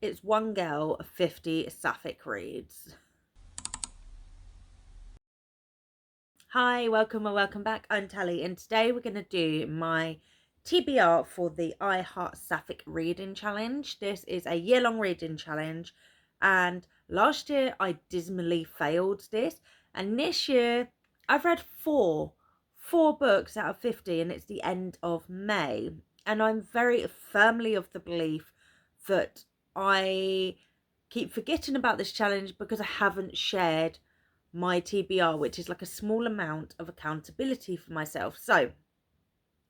It's One Girl, 50 Sapphic reads. Hi, welcome or welcome back. I'm Tally, and today we're going to do my TBR for the Heart Sapphfic reading challenge. This is a year-long reading challenge, and last year I dismally failed this, and this year I've read four books out of 50, and it's the end of May, and I'm very firmly of the belief that I keep forgetting about this challenge because I haven't shared my TBR, which is like a small amount of accountability for myself. So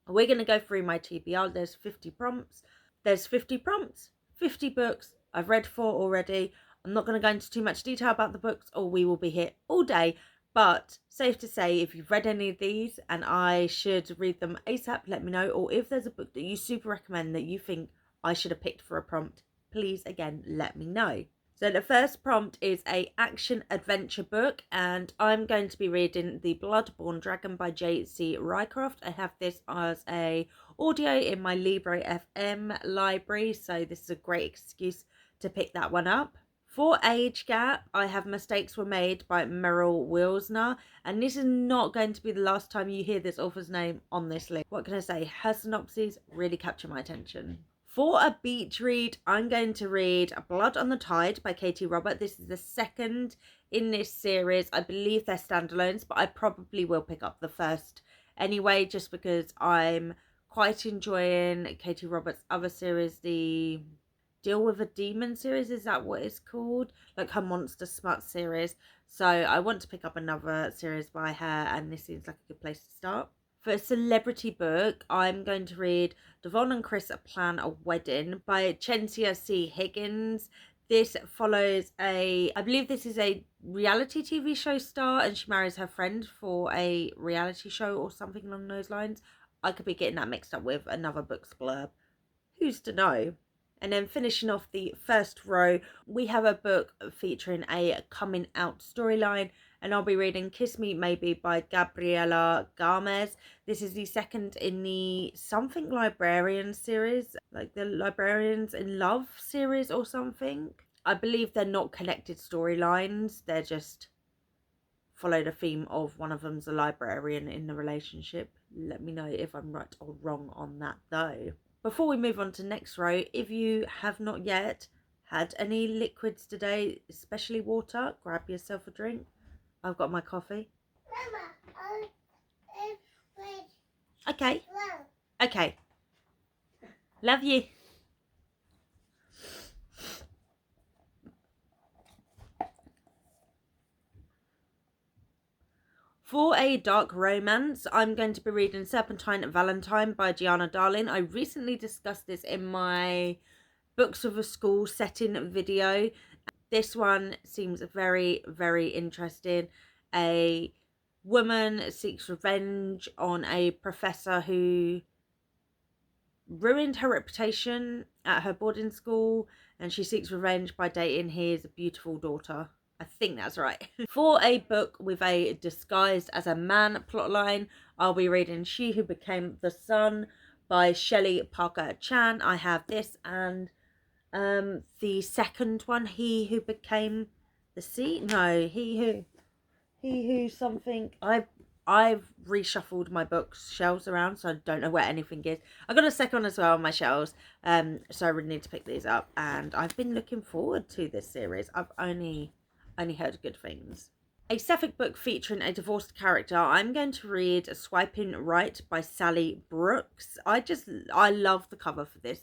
we're going to go through my TBR. There's 50 prompts. 50 books. I've read 4 already. I'm not going to go into too much detail about the books or we will be here all day. But safe to say, if you've read any of these and I should read them ASAP, let me know. Or if there's a book that you super recommend that you think I should have picked for a prompt, please, again, let me know. So the first prompt is a action adventure book, and I'm going to be reading The Bloodborne Dragon by J.C. Rycroft. I have this as a audio in my Libre FM library, so this is a great excuse to pick that one up. For age gap, I have Mistakes Were Made by Meryl Wilsner, and this is not going to be the last time you hear this author's name on this list. What can I say? Her synopses really capture my attention. For a beach read, I'm going to read Blood on the Tide by Katie Robert. This is the second in this series. I believe they're standalones, but I probably will pick up the first anyway, just because I'm quite enjoying Katie Roberts' other series, the Deal with a Demon series. Is that what it's called? Like her Monster Smut series. So I want to pick up another series by her, and this seems like a good place to start. For a celebrity book, I'm going to read Devon and Chris Plan a Wedding by Chensia C. Higgins. This follows I believe this is a reality TV show star, and she marries her friend for a reality show or something along those lines. I could be getting that mixed up with another book's blurb. Who's to know? And then finishing off the first row, we have a book featuring a coming out storyline, and I'll be reading Kiss Me Maybe by Gabriela Gomez. This is the second in the something librarian series, like the Librarians in Love series or something. I believe they're not connected storylines, they're just follow the theme of one of them's a librarian in the relationship. Let me know if I'm right or wrong on that though. Before we move on to next row, if you have not yet had any liquids today, especially water, grab yourself a drink. I've got my coffee. Mama, okay. Okay. Love you. For a dark romance, I'm going to be reading Serpentine Valentine by Gianna Darling. I recently discussed this in my Books of a School setting video. This one seems very, very interesting. A woman seeks revenge on a professor who ruined her reputation at her boarding school, and she seeks revenge by dating his beautiful daughter. I think that's right. For a book with a disguised as a man plotline, I'll be reading She Who Became the Sun by Shelley Parker Chan. I have this and the second one, He Who Became the Sea. No, He Who something. I've reshuffled my bookshelves around, so I don't know where anything is. I got a second one as well on my shelves, so I really need to pick these up, and I've been looking forward to this series. I've only heard good things. A Sapphic book featuring a divorced character. I'm going to read Swiping Right by Sally Brooks. I love the cover for this.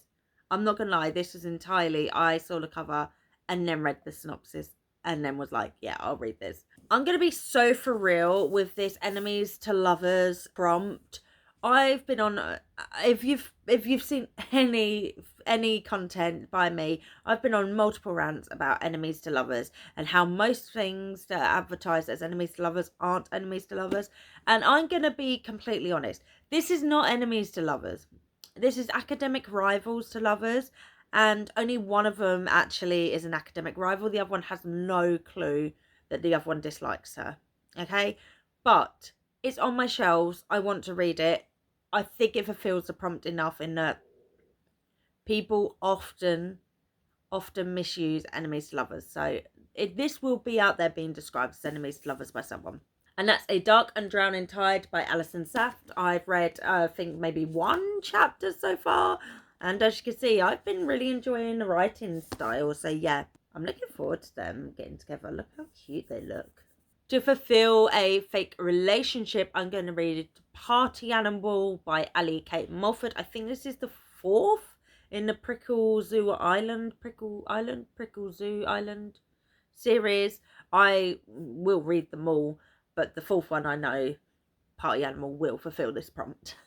I'm not gonna lie, this is entirely, I saw the cover and then read the synopsis and then was like, yeah, I'll read this. I'm gonna be so for real with this enemies to lovers prompt. I've been on, if you've seen any content by me, I've been on multiple rants about enemies to lovers and how most things that are advertised as enemies to lovers aren't enemies to lovers. And I'm gonna be completely honest, this is not enemies to lovers. This is academic rivals to lovers, and only one of them actually is an academic rival. The other one has no clue that the other one dislikes her. Okay, but it's on my shelves. I want to read it. I think it fulfills the prompt enough in that people often often misuse enemies to lovers. So this will be out there being described as enemies to lovers by someone. And that's A Dark and Drowning Tide by Alison Saft. I've read, I think, maybe 1 chapter so far. And as you can see, I've been really enjoying the writing style. So yeah, I'm looking forward to them getting together. Look how cute they look. To fulfill a fake relationship, I'm going to read Party Animal by Ali Kate Mulford. I think this is the 4th in the Prickle Zoo Island series. I will read them all, but the 4th one I know, Party Animal, will fulfill this prompt.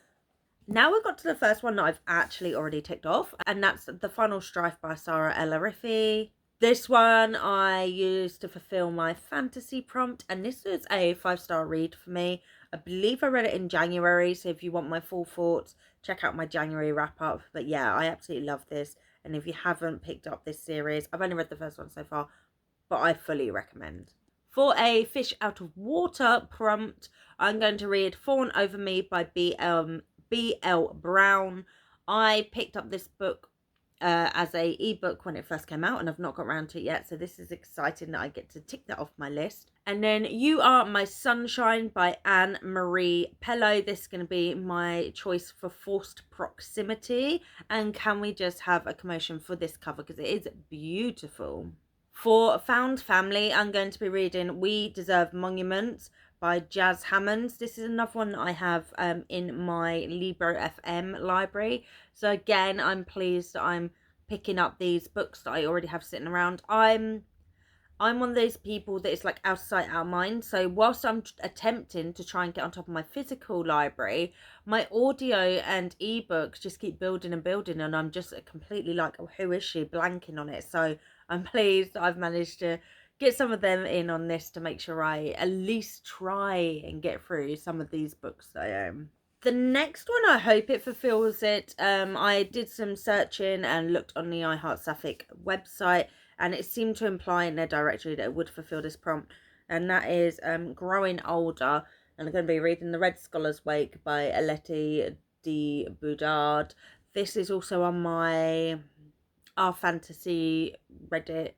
Now we've got to the first one that I've actually already ticked off, and that's The Final Strife by Sarah Elarifi. This one I used to fulfill my fantasy prompt, and this is a 5-star read for me. I believe I read it in January, so if you want my full thoughts, check out my January wrap up. But yeah, I absolutely love this, and if you haven't picked up this series, I've only read the first one so far, but I fully recommend. For a fish out of water prompt, I'm going to read Fawn Over Me by B.L. Brown. I picked up this book as a ebook when it first came out, and I've not got around to it yet, so this is exciting that I get to tick that off my list. And then You Are My Sunshine by Anne Marie Pello. This is going to be my choice for Forced Proximity, and can we just have a commotion for this cover because it is beautiful. For Found Family, I'm going to be reading We Deserve Monuments by Jazz Hammonds. This is another one that I have in my Libro FM library. So again, I'm pleased that I'm picking up these books that I already have sitting around. I'm one of those people that is like out of sight, out of mind. So whilst I'm attempting to try and get on top of my physical library, my audio and ebooks just keep building and building, and I'm just completely like, oh, who is she? Blanking on it. So I'm pleased I've managed to get some of them in on this to make sure I at least try and get through some of these books that I own. The next one, I hope it fulfills it. I did some searching and looked on the Heart Sapphfic website, and it seemed to imply in their directory that it would fulfill this prompt, and that is Growing Older. And I'm going to be reading The Red Scholar's Wake by Alette de Boudard. This is also on my our fantasy Reddit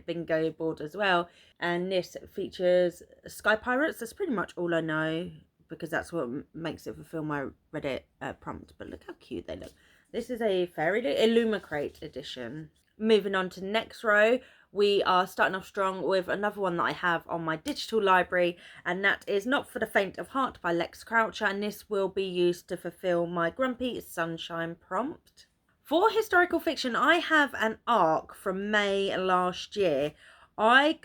bingo board as well, and this features sky pirates. That's pretty much all I know because that's what makes it fulfill my Reddit prompt. But look how cute they look. This is a Fairy Illumicrate edition. Moving on to next row, we are starting off strong with another one that I have on my digital library, and that is Not for the Faint of Heart by Lex Croucher, and this will be used to fulfill my Grumpy Sunshine prompt. For historical fiction, I have an arc from May last year. I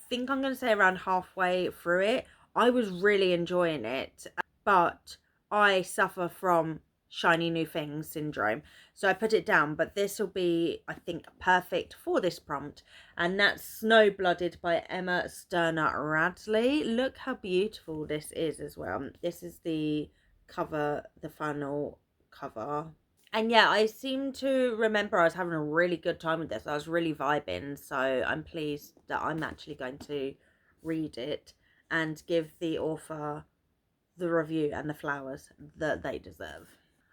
think I'm going to say around halfway through it. I was really enjoying it, but I suffer from shiny new things syndrome. So I put it down, but this will be, I think, perfect for this prompt. And that's Snow Blooded by Emma Sterner Radley. Look how beautiful this is as well. This is the cover, the final cover. And yeah, I seem to remember I was having a really good time with this. I was really vibing. So I'm pleased that I'm actually going to read it and give the author the review and the flowers that they deserve.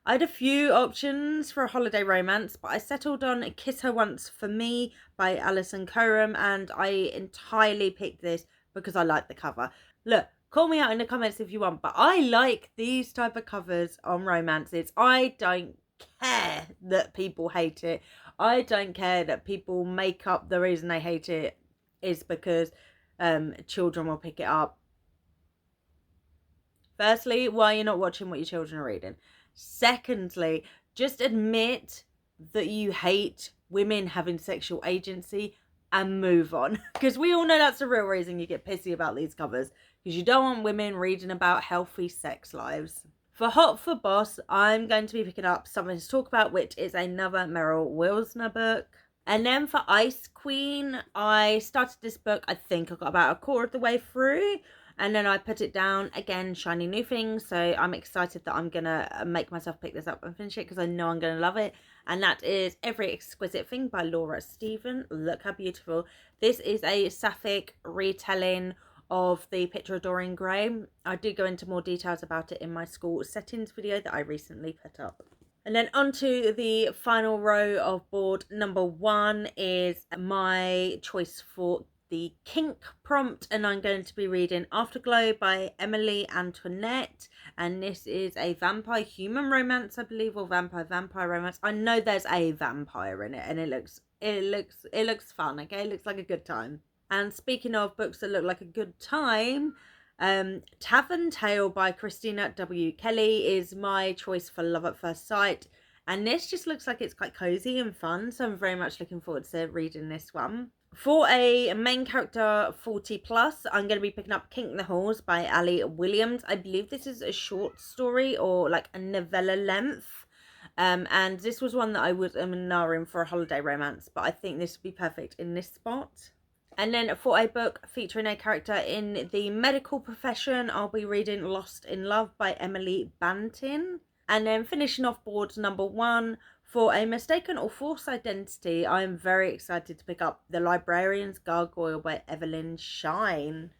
I had a few options for a holiday romance, but I settled on Kiss Her Once for Me by Alison Coram, and I entirely picked this because I like the cover. Look, call me out in the comments if you want, but I like these type of covers on romances. I don't care that people hate it. I don't care that people make up the reason they hate it is because children will pick it up. Firstly, why you're not watching what your children are reading. Secondly, just admit that you hate women having sexual agency and move on. Because we all know that's the real reason you get pissy about these covers. Because you don't want women reading about healthy sex lives. For Hot for Boss, I'm going to be picking up Something to Talk About, which is another Meryl Wilsner book. And then for Ice Queen, I started this book, I think I got about a quarter of the way through. And then I put it down, again, shiny new things. So I'm excited that I'm going to make myself pick this up and finish it because I know I'm going to love it. And that is Every Exquisite Thing by Laura Stephen. Look how beautiful. This is a Sapphic retelling of the Picture of Dorian Gray. I do go into more details about it in my school settings video that I recently put up. And then onto the final row of board number 1 is my choice for the kink prompt, and I'm going to be reading Afterglow by Emily Antoinette, and this is a vampire human romance, I believe, or vampire romance. I know there's a vampire in it, and it looks fun. Okay, it looks like a good time. And speaking of books that look like a good time, Tavern Tale by Christina W. Kelly is my choice for Love at First Sight. And this just looks like it's quite cozy and fun, so I'm very much looking forward to reading this one. For a main character 40 plus, I'm going to be picking up Kink in the Halls by Ali Williams. I believe this is a short story or like a novella length. And this was one that I was in for a holiday romance, but I think this would be perfect in this spot. And then for a book featuring a character in the medical profession, I'll be reading Lost in Love by Emily Bantin. And then finishing off board number 1, for a mistaken or false identity, I am very excited to pick up The Librarian's Gargoyle by Evelyn Shine.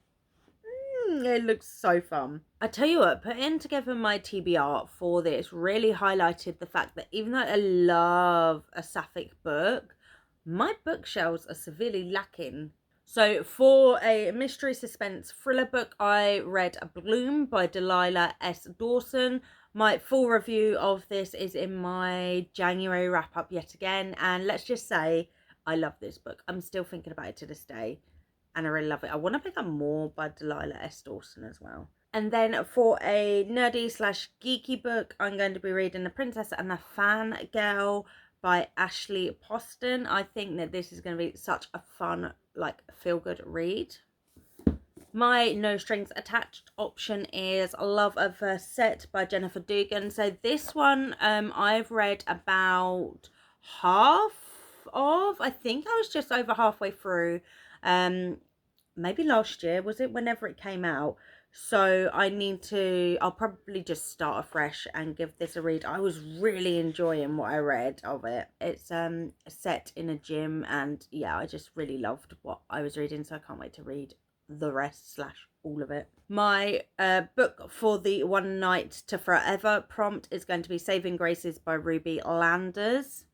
It looks so fun. I tell you what, putting together my TBR for this really highlighted the fact that even though I love a Sapphic book, my bookshelves are severely lacking. So for a mystery suspense thriller book, I read Bloom by Delilah S. Dawson. My full review of this is in my January wrap up yet again, and let's just say I love this book. I'm still thinking about it to this day, and I really love it. I want to pick up more by Delilah S. Dawson as well. And then for a nerdy / geeky book, I'm going to be reading The Princess and the Fangirl by Ashley Poston. I think that this is going to be such a fun, like, feel-good read. My no strings attached option is Love at First Sight by Jennifer Dugan. So this one I've read about half of. I think I was just over halfway through. Maybe last year, was it, whenever it came out? So I'll probably just start afresh and give this a read. I was really enjoying what I read of it. It's set in a gym, and yeah, I just really loved what I was reading, so I can't wait to read the rest / all of it. My book for the One Night to Forever prompt is going to be Saving Graces by Ruby Landers.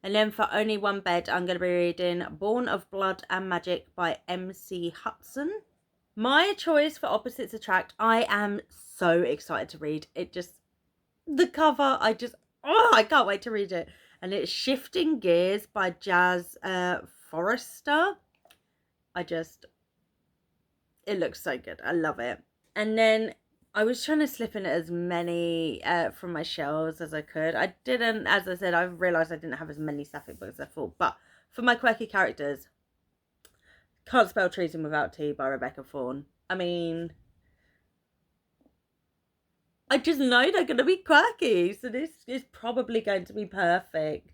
And then for Only One Bed, I'm going to be reading Born of Blood and Magic by MC Hudson. My choice for Opposites Attract, I am so excited to read. The cover, I can't wait to read it. And it's Shifting Gears by Jazz Forrester. It looks so good. I love it. And then I was trying to slip in as many from my shelves as I could. I didn't, as I said, I realised I didn't have as many Sapphic books as I thought. But for my quirky characters, Can't Spell Treason Without Tea by Rebecca Thorne. I mean, I just know they're going to be quirky, so this is probably going to be perfect.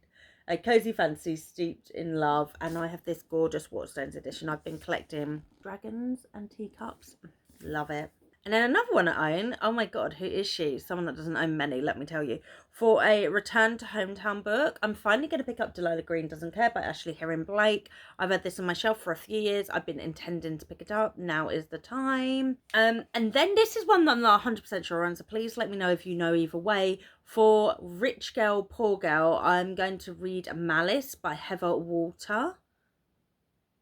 A cozy fantasy steeped in love, and I have this gorgeous Waterstones edition. I've been collecting dragons and teacups. Love it. And then another one I own, oh my god, who is she? Someone that doesn't own many, let me tell you. For a Return to Hometown book, I'm finally going to pick up Delilah Green Doesn't Care by Ashley Herring Blake. I've had this on my shelf for a few years. I've been intending to pick it up. Now is the time. And then this is one that I'm not 100% sure on, so please let me know if you know either way. For Rich Girl, Poor Girl, I'm going to read Malice by Heather Walter.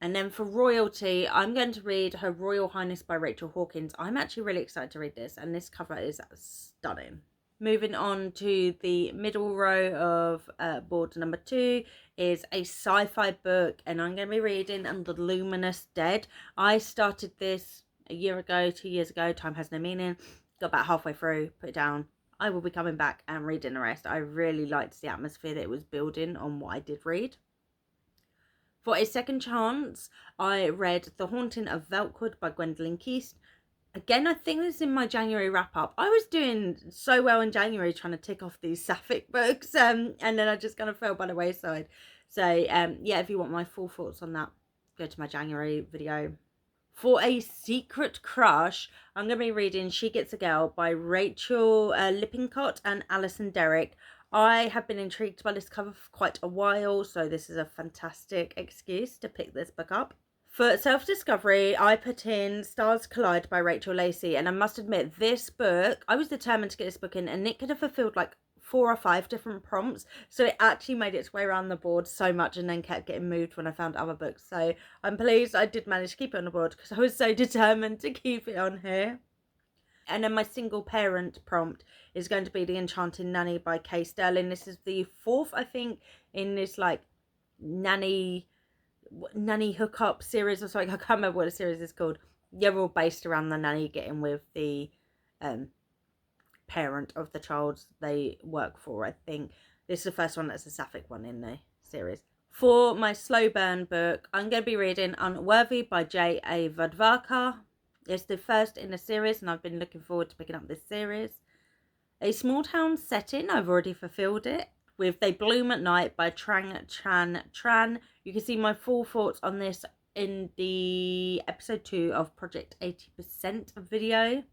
And then for Royalty, I'm going to read Her Royal Highness by Rachel Hawkins. I'm actually really excited to read this, and this cover is stunning. Moving on to the middle row of board number 2 is a sci-fi book, and I'm going to be reading The Luminous Dead. I started this a year ago, 2 years ago. Time has no meaning. Got about halfway through, put it down. I will be coming back and reading the rest. I really liked the atmosphere that it was building on what I did read. For a second chance, I read The Haunting of Velkwood by Gwendolyn Keast. Again, I think this is in my January wrap-up. I was doing so well in January trying to tick off these Sapphic books, and then I just kind of fell by the wayside. So, yeah, if you want my full thoughts on that, go to my January video. For a secret crush, I'm going to be reading She Gets a Girl by Rachel Lippincott and Alison Derrick. I have been intrigued by this cover for quite a while, so this is a fantastic excuse to pick this book up. For self-discovery, I put in Stars Collide by Rachel Lacey, and I must admit, this book, I was determined to get this book in, and it could have fulfilled like 4 or 5 different prompts, so it actually made its way around the board so much and then kept getting moved when I found other books. So I'm pleased I did manage to keep it on the board because I was so determined to keep it on here. And then my single parent prompt is going to be The Enchanting Nanny by Kay Sterling. This is the 4th, I think, in this like nanny hookup series or something. I can't remember what the series is called. They're all based around the nanny getting with the parent of the child they work for, I think. This is the first one that's a Sapphic one in the series. For my slow burn book, I'm going to be reading Unworthy by J.A. Vadvakar. It's the first in the series, and I've been looking forward to picking up this series. A small town setting, I've already fulfilled it, with They Bloom at Night by Trang Chan Tran. You can see my full thoughts on this in the episode 2 of Project 80% video.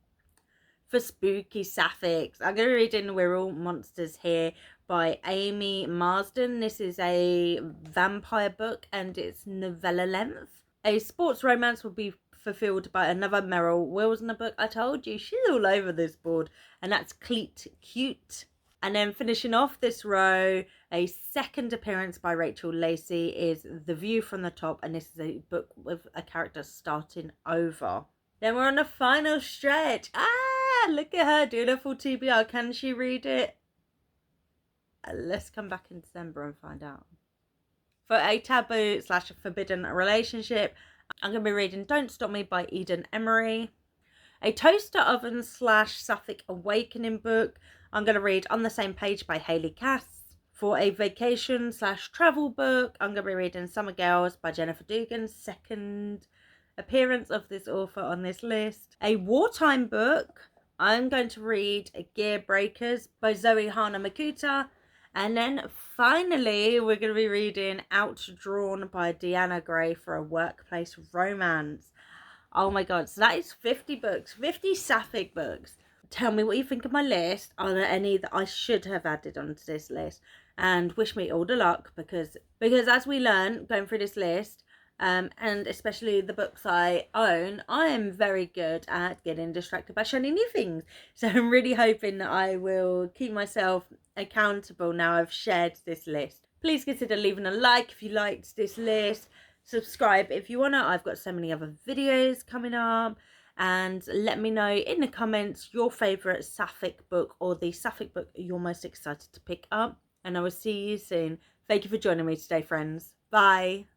For spooky sapphics, I'm going to be reading We're All Monsters Here by Amy Marsden. This is a vampire book and it's novella length. A sports romance will be fulfilled by another Meryl Wilsner book. I told you, she's all over this board. And that's Cleat Cute. And then finishing off this row, a second appearance by Rachel Lacey is The View from the Top. And this is a book with a character starting over. Then we're on the final stretch. Look at her doing a full TBR. Can she read it? Let's come back in December and find out. For a taboo / forbidden relationship, I'm going to be reading Don't Stop Me by Eden Emery. A toaster oven / Sapphic awakening book, I'm going to read On the Same Page by Hayley Cass. For a vacation / travel book, I'm going to be reading Summer Girls by Jennifer Dugan, second appearance of this author on this list. A wartime book, I'm going to read Gear Breakers by Zoe Hana Makuta. And then finally, we're going to be reading Outdrawn by Deanna Gray for a workplace romance. Oh my god, so that is 50 books, 50 Sapphic books. Tell me what you think of my list. Are there any that I should have added onto this list? And wish me all the luck because as we learn going through this list, and especially the books I own, I am very good at getting distracted by shiny new things. So I'm really hoping that I will keep myself accountable now I've shared this list. Please consider leaving a like if you liked this list. Subscribe if you wanna. I've got so many other videos coming up. And let me know in the comments your favourite Sapphic book or the Sapphic book you're most excited to pick up. And I will see you soon. Thank you for joining me today, friends. Bye.